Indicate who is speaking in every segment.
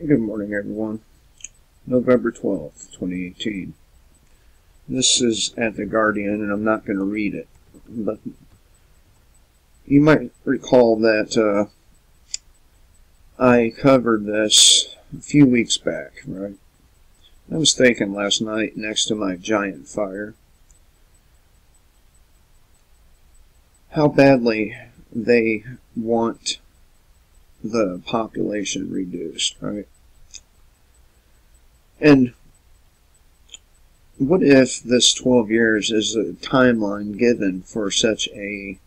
Speaker 1: Good morning, everyone. November 12th, 2018. This is at The Guardian, and I'm not going to read it. But you might recall that I covered this a few weeks back, right? I was thinking last night next to my giant fire how badly they want the population reduced, right? And what if this 12 years is a timeline given for such a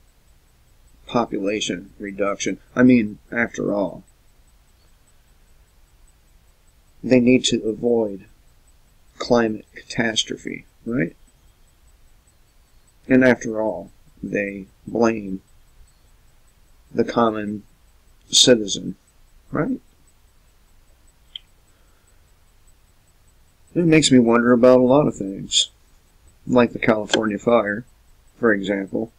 Speaker 1: population reduction? I mean, after all, they need to avoid climate catastrophe, right? And after all, they blame the common citizen, right? It makes me wonder about a lot of things, like the California fire, for example.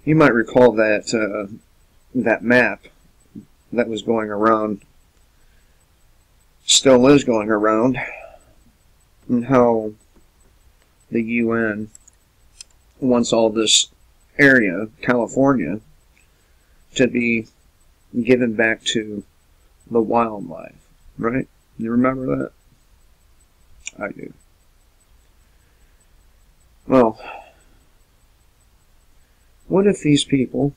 Speaker 1: You might recall that that map that was going around, still is going around, and how the UN wants all this area, California, to be given back to the wildlife, right? You remember that? I do. Well, what if these people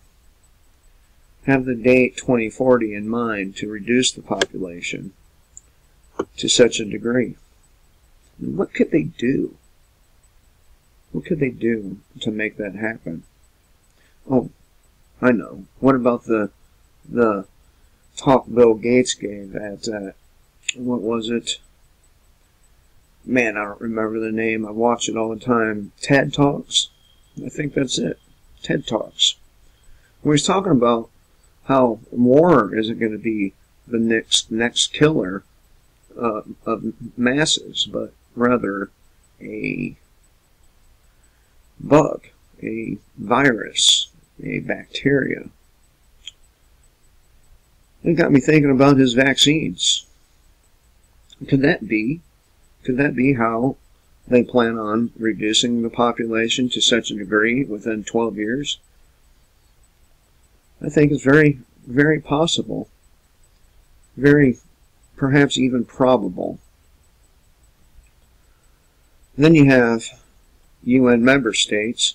Speaker 1: have the date 2040 in mind to reduce the population to such a degree? What could they do? What could they do to make that happen? Oh, I know. What about the talk Bill Gates gave at, what was it? Man, I don't remember the name. I watch it all the time. TED Talks? I think that's it. TED Talks. Where he's talking about how war isn't going to be the next killer of masses, but rather a bug, a virus, a bacteria. It got me thinking about his vaccines. Could that be how they plan on reducing the population to such a degree within 12 years? I think it's very, very possible. Very, perhaps even probable. Then you have UN member states.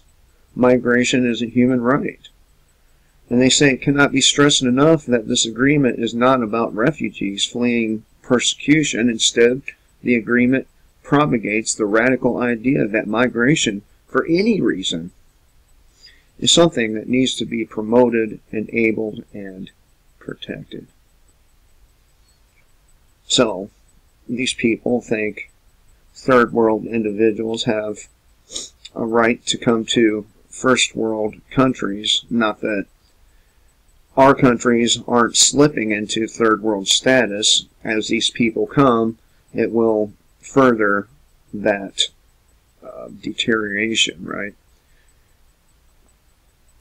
Speaker 1: Migration is a human right. And they say it cannot be stressed enough that this agreement is not about refugees fleeing persecution. Instead, the agreement propagates the radical idea that migration, for any reason, is something that needs to be promoted, enabled, and protected. So, these people think third world individuals have a right to come to first world countries. Not that our countries aren't slipping into third world status. As these people come, it will further that deterioration, right?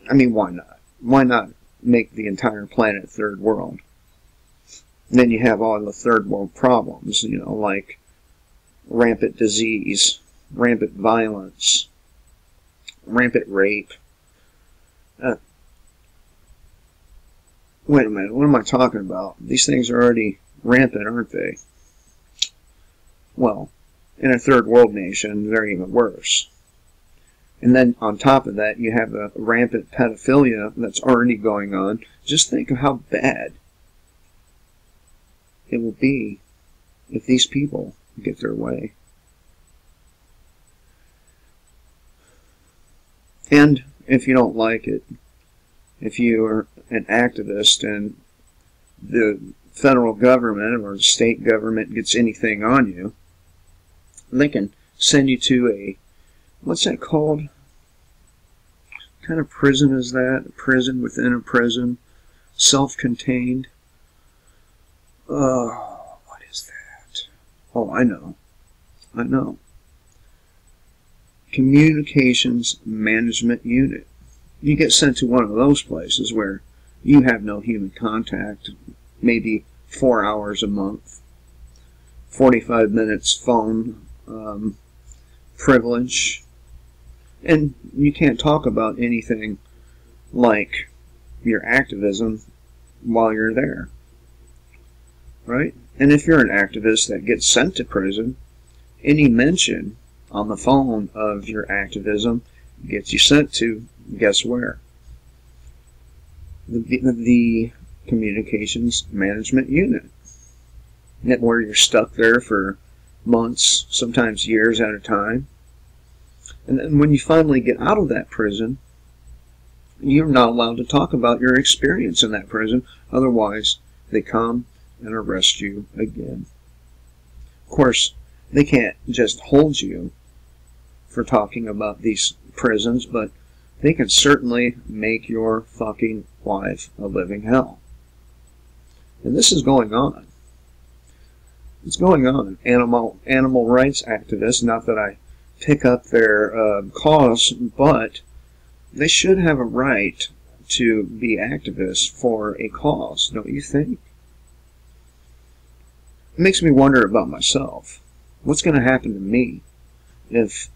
Speaker 1: I mean, why not? Why not make the entire planet third world? And then you have all the third world problems, like rampant disease, rampant violence, rampant rape. Wait a minute, what am I talking about? These things are already rampant, aren't they? Well, in a third world nation, they're even worse. And then on top of that, you have a rampant pedophilia that's already going on. Just think of how bad it will be if these people get their way. And if you don't like it, if you are an activist and the federal government or the state government gets anything on you, they can send you to a, what's that called? What kind of prison is that? A prison within a prison, self-contained. What is that? Oh, I know. Communications Management Unit. You get sent to one of those places where you have no human contact, maybe 4 hours a month, 45 minutes phone privilege, and you can't talk about anything like your activism while you're there, right? And if you're an activist that gets sent to prison, any mention on the phone of your activism gets you sent to, guess where? The communications management unit, where you're stuck there for months, sometimes years at a time. And then when you finally get out of that prison, you're not allowed to talk about your experience in that prison. Otherwise, they come and arrest you again. Of course, they can't just hold you for talking about these prisons, but they can certainly make your fucking life a living hell. And this is going on. It's going on. Animal rights activists, not that I pick up their cause, but they should have a right to be activists for a cause, don't you think? It makes me wonder about myself. What's going to happen to me if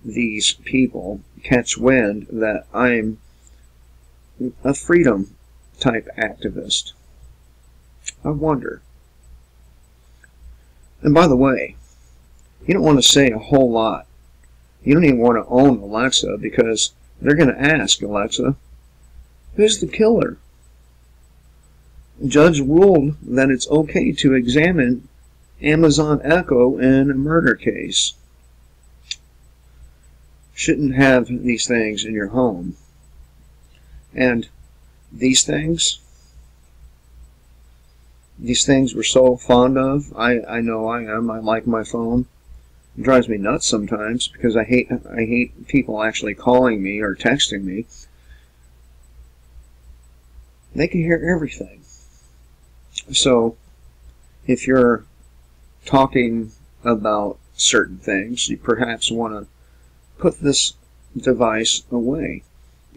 Speaker 1: these people catch wind that I'm a freedom type activist? I wonder. And by the way, you don't want to say a whole lot. You don't even want to own Alexa, because they're going to ask Alexa, who's the killer? The judge ruled that it's okay to examine Amazon Echo in a murder case. Shouldn't have these things in your home. And these things we're so fond of. I know I am. I like my phone. It drives me nuts sometimes because I hate people actually calling me or texting me. They can hear everything. So if you're talking about certain things, you perhaps want to put this device away.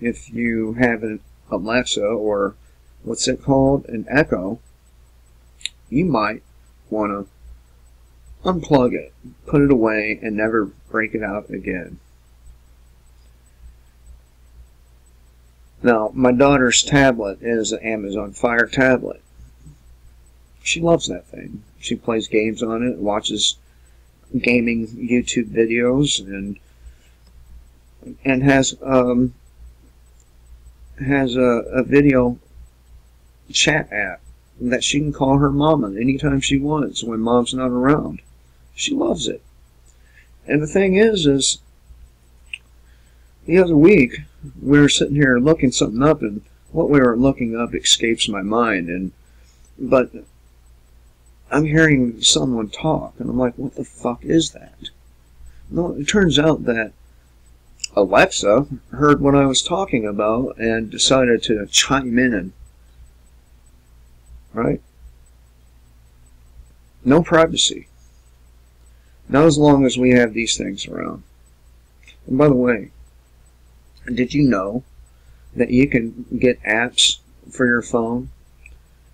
Speaker 1: If you have an Alexa, or what's it called, an Echo, you might want to unplug it, put it away, and never break it out again. Now, my daughter's tablet is an Amazon Fire tablet. She loves that thing. She plays games on it, watches gaming YouTube videos, and has a video chat app that she can call her mama anytime she wants when mom's not around. She loves it. And the thing is the other week we were sitting here looking something up, and what we were looking up escapes my mind, but I'm hearing someone talk, and I'm like, what the fuck is that? No, it turns out that Alexa heard what I was talking about and decided to chime in. Right? No privacy. Not as long as we have these things around. And by the way, did you know that you can get apps for your phone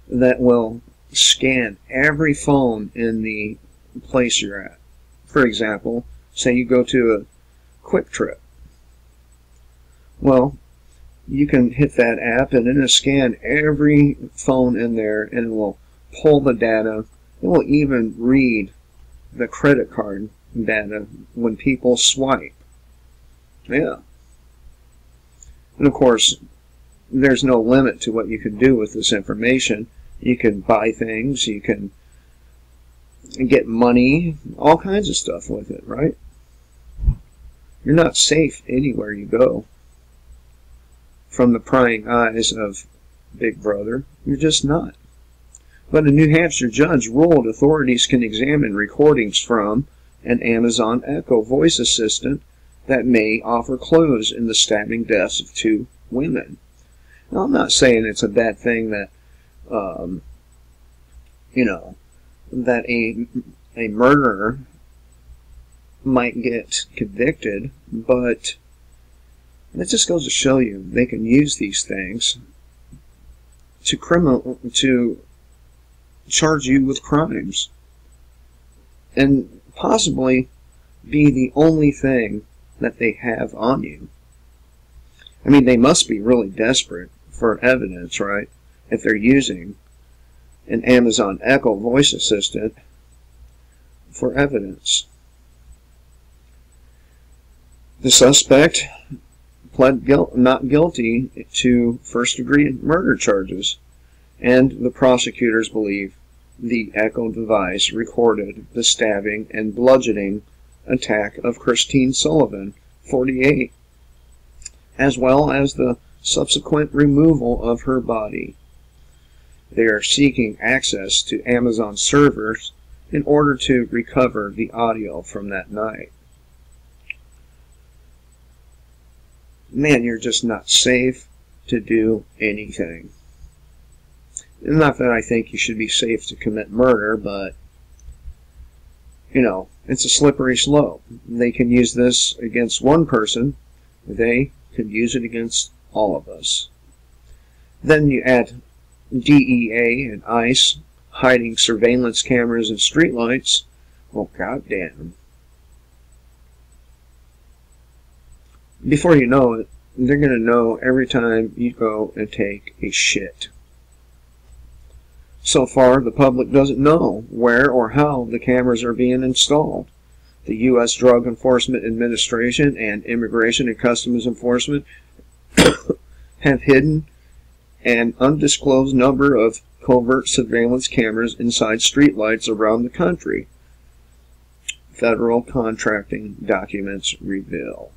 Speaker 1: that will scan every phone in the place you're at? For example, say you go to a Quick Trip. Well, you can hit that app and it'll scan every phone in there, and it will pull the data. It will even read the credit card data when people swipe. Yeah. And of course, there's no limit to what you can do with this information. You can buy things, you can get money, all kinds of stuff with it, right? You're not safe anywhere you go from the prying eyes of Big Brother. You're just not. But a New Hampshire judge ruled authorities can examine recordings from an Amazon Echo voice assistant that may offer clues in the stabbing deaths of 2 women. Now, I'm not saying it's a bad thing that, that a murderer might get convicted, but it just goes to show you they can use these things to charge you with crimes and possibly be the only thing that they have on you. I mean, they must be really desperate for evidence, right? If they're using an Amazon Echo voice assistant for evidence. The suspect pled not guilty to first-degree murder charges, and the prosecutors believe the Echo device recorded the stabbing and bludgeoning attack of Christine Sullivan, 48, as well as the subsequent removal of her body. They are seeking access to Amazon servers in order to recover the audio from that night. Man, you're just not safe to do anything. Not that I think you should be safe to commit murder, but, you know, it's a slippery slope. They can use this against one person. They could use it against all of us. Then you add DEA and ICE hiding surveillance cameras and streetlights. Well, goddamn. Before you know it, they're going to know every time you go and take a shit. So far, the public doesn't know where or how the cameras are being installed. The U.S. Drug Enforcement Administration and Immigration and Customs Enforcement have hidden an undisclosed number of covert surveillance cameras inside streetlights around the country. Federal contracting documents reveal.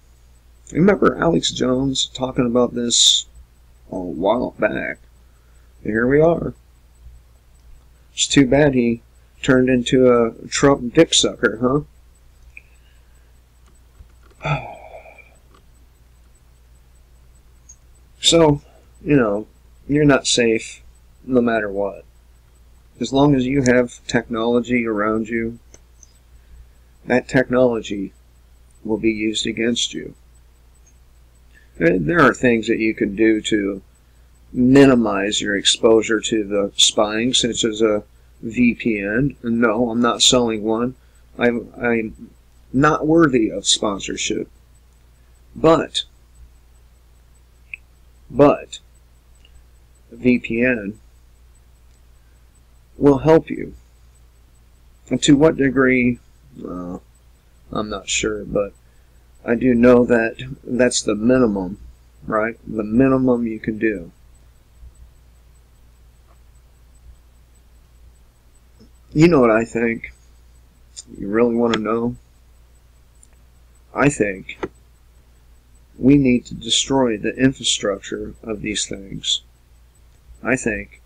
Speaker 1: Remember Alex Jones talking about this a while back? Here we are. It's too bad he turned into a Trump dick sucker, huh? So, you know, you're not safe no matter what. As long as you have technology around you, that technology will be used against you. There are things that you can do to minimize your exposure to the spying, such as a VPN. No, I'm not selling one. I'm not worthy of sponsorship. But VPN will help you. And to what degree, I'm not sure, but I do know that that's the minimum, right? The minimum you can do. You know what I think? You really want to know? I think we need to destroy the infrastructure of these things. I think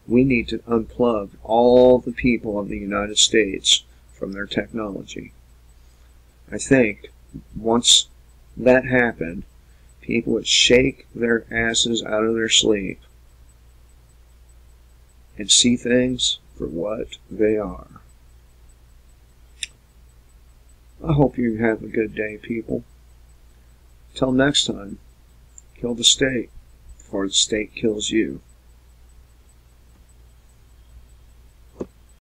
Speaker 1: we need to unplug all the people of the United States from their technology. I think once that happened, people would shake their asses out of their sleep and see things for what they are. I hope you have a good day, people. Till next time, kill the state before the state kills you.